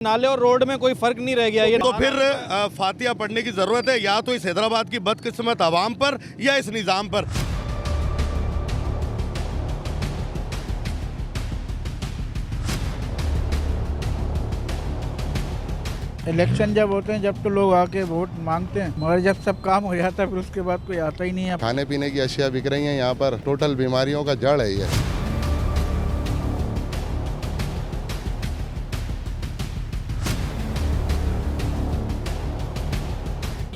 नाले और रोड में कोई फर्क नहीं रह गया। ये तो फिर फातिया पढ़ने की जरूरत है या तो इस हैदराबाद की बदकिस्मत आवाम पर या इस निज़ाम पर। इलेक्शन जब होते हैं जब तो लोग आके वोट मांगते हैं, मगर जब सब काम हो जाता है फिर उसके बाद कोई आता ही नहीं है। खाने पीने की अशिया बिक रही हैं यहाँ पर, टोटल बीमारियों का जड़ है ये।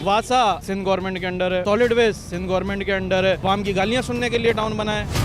वासा सिंध गवर्नमेंट के अंडर है, सॉलिड वेस्ट सिंध गवर्नमेंट के अंडर है। आवाम की गालियां सुनने के लिए टाउन बना है।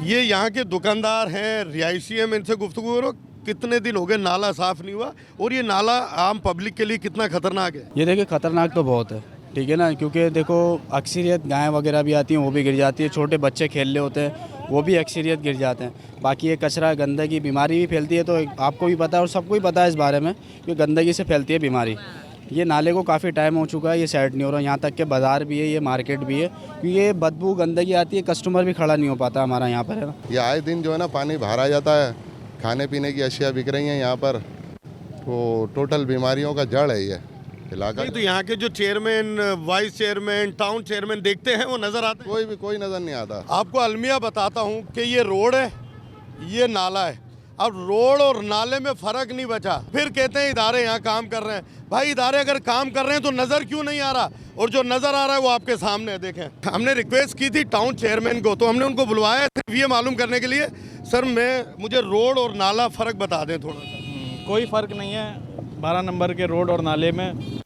ये यहाँ के दुकानदार हैं, रिहायशी हैं, मैं इनसे गुफ्तगू करो। कितने दिन हो गए नाला साफ नहीं हुआ और ये नाला आम पब्लिक के लिए कितना खतरनाक है? ये देखिए खतरनाक तो बहुत है, ठीक है ना, क्योंकि देखो अक्सरियत गायें वगैरह भी आती हैं, वो भी गिर जाती है। छोटे बच्चे खेल रहे होते हैं, वो भी अक्सरियत गिर जाते हैं। बाकी ये कचरा गंदगी बीमारी भी फैलती है, तो आपको भी पता है और सबको ही पता है इस बारे में कि गंदगी से फैलती है बीमारी। ये नाले को काफ़ी टाइम हो चुका है, ये सेट नहीं हो रहा। यहाँ तक के बाज़ार भी है, ये मार्केट भी है, क्योंकि ये बदबू गंदगी आती है, कस्टमर भी खड़ा नहीं हो पाता हमारा यहाँ पर, है ना। ये आए दिन जो है ना पानी बाहर आ जाता है, खाने पीने की अशिया बिक रही हैं यहाँ पर, तो टोटल बीमारियों का जड़ है ये इलाका। तो यहाँ के जो chairman, vice chairman, town chairman देखते हैं, वो नजर आते हैं? कोई नज़र नहीं आता। आपको अलमिया बताता हूँ कि ये रोड है, ये नाला है। अब रोड और नाले में फर्क नहीं बचा, फिर कहते हैं इदारे यहाँ काम कर रहे हैं। भाई इदारे अगर काम कर रहे हैं तो नज़र क्यों नहीं आ रहा? और जो नज़र आ रहा है वो आपके सामने है, देखें। हमने रिक्वेस्ट की थी टाउन चेयरमैन को, तो हमने उनको बुलवाया सिर्फ ये मालूम करने के लिए, सर मुझे रोड और नाला फ़र्क बता दें थोड़ा सा। कोई फर्क नहीं है 12 नंबर के रोड और नाले में।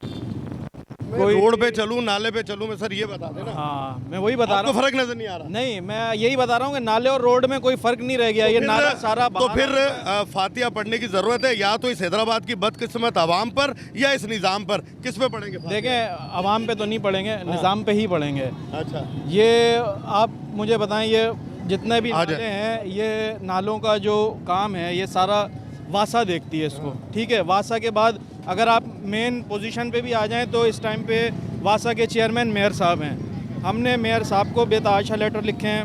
कोई रोड पे चलूँ नाले पे चलूँ, मैं सर ये बता देना। हाँ, मैं वही बता रहा हूँ, फर्क नजर नहीं आ रहा। नहीं, मैं यही बता रहा हूँ कि नाले और रोड में कोई फर्क नहीं रह गया। ये नाला सारा तो फिर फातिया पढ़ने की जरूरत है या तो इस हैदराबाद की बदकिस्मत आवाम पर या इस निज़ाम पर। किस पे पढ़ेंगे? देखें, आवाम पे तो नहीं पढ़ेंगे, निज़ाम पे ही पढ़ेंगे। अच्छा, ये आप मुझे बताएं, ये जितने भी नाले हैं, ये नालों का जो काम है ये सारा वासा देखती है इसको, ठीक है। वासा के बाद अगर आप मेन पोजीशन पे भी आ जाएं तो इस टाइम पे वासा के चेयरमैन मेयर साहब हैं। हमने मेयर साहब को बेतहाशा लेटर लिखे हैं,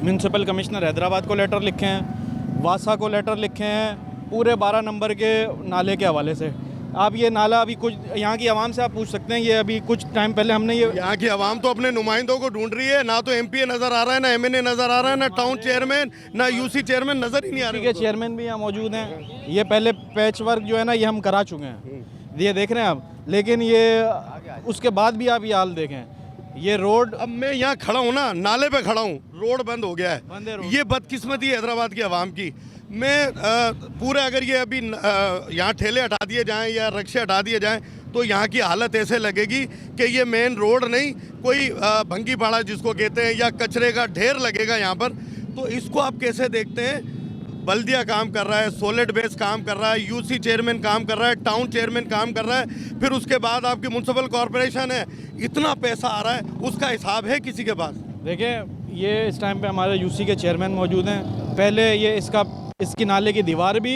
म्यूनसिपल कमिश्नर हैदराबाद को लेटर लिखे हैं, वासा को लेटर लिखे हैं, पूरे 12 नंबर के नाले के हवाले से। आप ये नाला अभी कुछ यहाँ की आवाम से आप पूछ सकते हैं, ये अभी कुछ टाइम पहले हमने ये यहाँ की आवाम तो अपने नुमाइंदों को ढूंढ रही है, ना तो एमपीए नजर आ रहा है, ना एमएनए नजर आ रहा है, ना टाउन चेयरमैन, ना यूसी चेयरमैन नजर ही नहीं आ रहे। के चेयरमैन भी यहाँ मौजूद हैं। ये पहले पैच वर्क जो है ना ये हम करा चुके हैं, ये देख रहे हैं आप, लेकिन ये उसके बाद भी आप ये हाल देखें, ये रोड। अब मैं यहाँ खड़ा हूँ ना, नाले पे खड़ा हूँ, रोड बंद हो गया है। ये बदकिस्मती है हैदराबाद की आवाम की। मैं पूरे अगर ये अभी यहाँ ठेले हटा दिए जाएं या रिक्शे हटा दिए जाएं तो यहाँ की हालत ऐसे लगेगी कि ये मेन रोड नहीं, कोई भंगी पाड़ा जिसको कहते हैं, या कचरे का ढेर लगेगा यहाँ पर। तो इसको आप कैसे देखते हैं? बल्दिया काम कर रहा है, सॉलिड वेस्ट काम कर रहा है, यूसी चेयरमैन काम कर रहा है, टाउन चेयरमैन काम कर रहा है, फिर उसके बाद आपकी म्यूनसिपल कॉरपोरेशन है। इतना पैसा आ रहा है, उसका हिसाब है किसी के पास? देखें, ये इस टाइम पे हमारे यूसी के चेयरमैन मौजूद हैं। पहले ये इसकी नाले की दीवार भी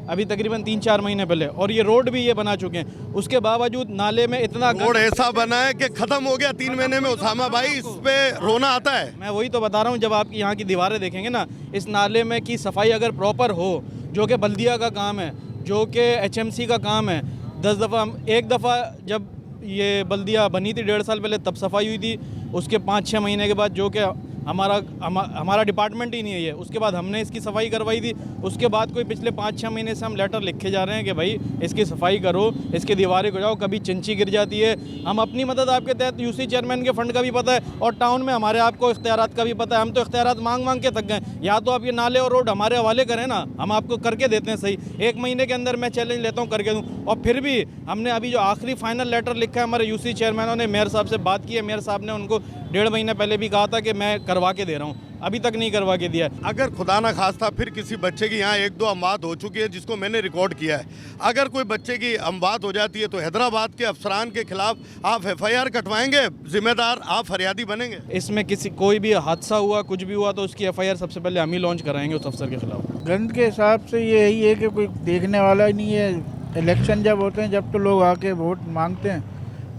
अभी तकरीबन 3-4 महीने पहले, और ये रोड भी ये बना चुके हैं। उसके बावजूद नाले में इतना रोड ऐसा बना है कि खत्म हो गया 3 महीने में। उसामा भाई, इस पे रोना आता है। मैं वही तो बता रहा हूँ, जब आप यहाँ की दीवारें देखेंगे ना, इस नाले में की सफाई अगर प्रॉपर हो, जो कि बल्दिया का काम है, जो कि एचएमसी का काम है। 10 दफ़ा, एक दफ़ा जब ये बल्दिया बनी थी 1.5 साल पहले, तब सफाई हुई थी। उसके 5-6 महीने के बाद, जो कि हमारा डिपार्टमेंट ही नहीं है ये, उसके बाद हमने इसकी सफाई करवाई थी। उसके बाद कोई पिछले 5-6 महीने से हम लेटर लिखे जा रहे हैं कि भाई इसकी सफाई करो, इसकी दीवारें गिराओ। कभी चिंची गिर जाती है। हम अपनी मदद आपके तहत यूसी चेयरमैन के फंड का भी पता है, और टाउन में हमारे आपको इख्तियारात का भी पता है। हम तो इख्तियारात मांग के थक गए। या तो आप ये नाले और रोड हमारे हवाले करें ना, हम आपको करके देते हैं सही। 1 महीने के अंदर मैं चैलेंज लेता हूँ, करके दूँ। और फिर भी हमने अभी जो आखिरी फाइनल लेटर लिखा है, हमारे यूसी चेयरमैनों ने मेयर साहब से बात की है। मेयर साहब ने उनको 1.5 महीने पहले भी कहा था कि मैं करवा के दे रहा हूँ। अभी तक नहीं करवा के दिया। अगर खुदा ना खास्ता फिर किसी बच्चे की यहाँ 1-2 अमवात हो चुकी है जिसको मैंने रिकॉर्ड किया है, अगर कोई बच्चे की अमवात हो जाती है तो हैदराबाद के अफसरान के खिलाफ आप FIR कटवाएंगे, जिम्मेदार आप फरियादी बनेंगे? इसमें किसी कोई भी हादसा हुआ, कुछ भी हुआ तो उसकी FIR सबसे पहले हम ही लॉन्च कराएंगे उस अफसर के खिलाफ। गंद के हिसाब से ये यही है कि कोई देखने वाला ही नहीं है। इलेक्शन जब होते हैं जब तो लोग आके वोट मांगते हैं,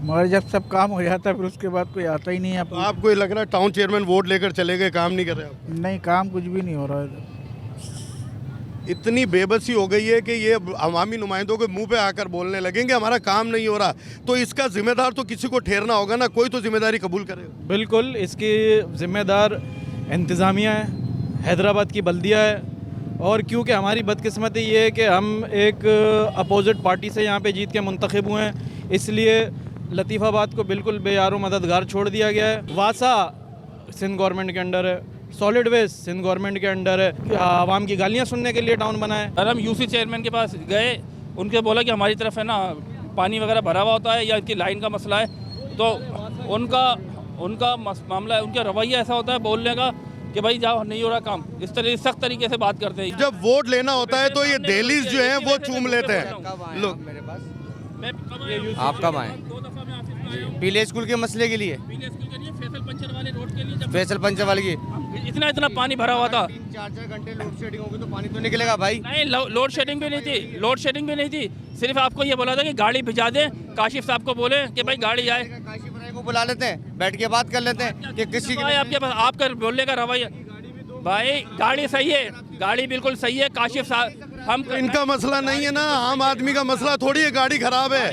मगर जब सब काम हो जाता है फिर उसके बाद कोई आता ही नहीं है। तो आपको ये लग रहा है टाउन चेयरमैन वोट लेकर चले गए, काम नहीं कर रहे आप? नहीं, काम कुछ भी नहीं हो रहा है। इतनी बेबसी हो गई है कि ये अवामी नुमाइंदों के मुंह पे आकर बोलने लगेंगे हमारा काम नहीं हो रहा, तो इसका जिम्मेदार तो किसी को ठहरना होगा ना, कोई तो जिम्मेदारी कबूल करे। बिल्कुल, इसकी जिम्मेदार इंतज़ामिया है, हैदराबाद की बल्दिया है। और क्योंकि हमारी बदकिस्मती ये है कि हम एक अपोजिट पार्टी से यहाँ पे जीत के मुंतखब हुए हैं, इसलिए लतीफ़ाबाद को बिल्कुल बेयारो मददगार छोड़ दिया गया है। वासा सिंध गवर्नमेंट के अंडर है, सॉलिड वेस्ट सिंध गवर्नमेंट के अंडर है। आवाम की गालियाँ सुनने के लिए टाउन बना है। और हम यूसी चेयरमैन के पास गए, उनके बोला कि हमारी तरफ है ना पानी वगैरह भरा हुआ होता है या इनकी लाइन का मसला है, तो उनका मामला है, उनका रवैया ऐसा होता है बोलने का कि भाई जाओ नहीं हो रहा काम, इस तरह सख्त तरीके से बात करते हैं। जब वोट लेना होता है तो ये दहलीज जो है वो चूम लेते हैं लोग। आप कब आए? पीले स्कूल के मसले के लिए, फैसल पंचर वाले की इतना पानी भरा हुआ था, 3-4 घंटे लोड शेडिंग होगी तो पानी तो निकलेगा भाई। नहीं, लोड शेडिंग भी नहीं थी, सिर्फ आपको ये बोला था कि गाड़ी भिजा दें, काशिफ साहब को बोले कि भाई गाड़ी आए, काशिफ राय को बुला लेते हैं, बैठ के बात कर लेते हैं कि किसी भाई आपके पास आपका बोलने का रवैया, भाई गाड़ी सही है, गाड़ी बिल्कुल सही है, काशिफ साहब हम इनका मसला नहीं है ना, आम आदमी का मसला थोड़ी है गाड़ी खराब है,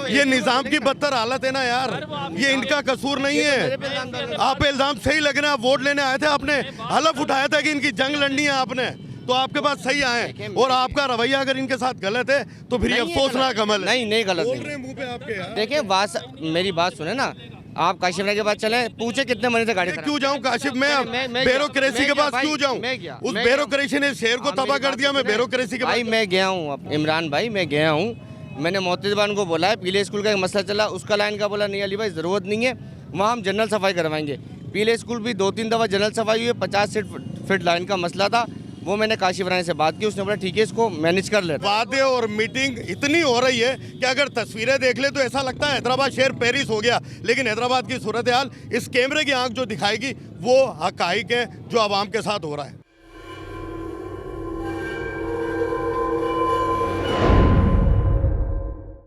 ये निजाम की बदतर हालत है ना यार, ये इनका कसूर नहीं है। आप इल्जाम सही लग रहे हैं, आप वोट लेने आए थे, आपने हलफ उठाया था कि इनकी जंग लड़नी है आपने, तो आपके पास सही आए, और आपका रवैया अगर इनके साथ गलत है तो फिर ये अफसोसनाक अमल है। नहीं गलत बोल रहे हैं मुंह पे आपके यार। देखिए मेरी बात सुने ना, आप काशिफ राय के पास चले, पूछे कितने महीने से गाड़ी खराब। क्यों जाऊं काशिफ, मैं ब्यूरोक्रेसी के पास क्यों जाऊं? उस ब्यूरोक्रेसी ने शहर को तबाह कर दिया, मैं ब्यूरोक्रेसी के भाई मैं गया हूँ, इमरान भाई मैं गया हूँ, मैंने मोहतजबान को बोला है, पीले स्कूल का एक मसला चला, उसका लाइन का बोला नहीं अली भाई ज़रूरत नहीं है, वहाँ हम जनरल सफाई करवाएंगे। पीले स्कूल भी 2-3 दफ़ा जनरल सफाई हुई, 50 फीट लाइन का मसला था, वो मैंने काशिफ राय से बात की, उसने बोला ठीक है इसको मैनेज कर ले। वादे और मीटिंग इतनी हो रही है कि अगर तस्वीरें देख ले तो ऐसा लगता है हैदराबाद शहर पेरिस हो गया, लेकिन हैदराबाद की सूरत हाल इस कैमरे की आंख जो दिखाएगी वो हकाइक है जो आवाम के साथ हो रहा है।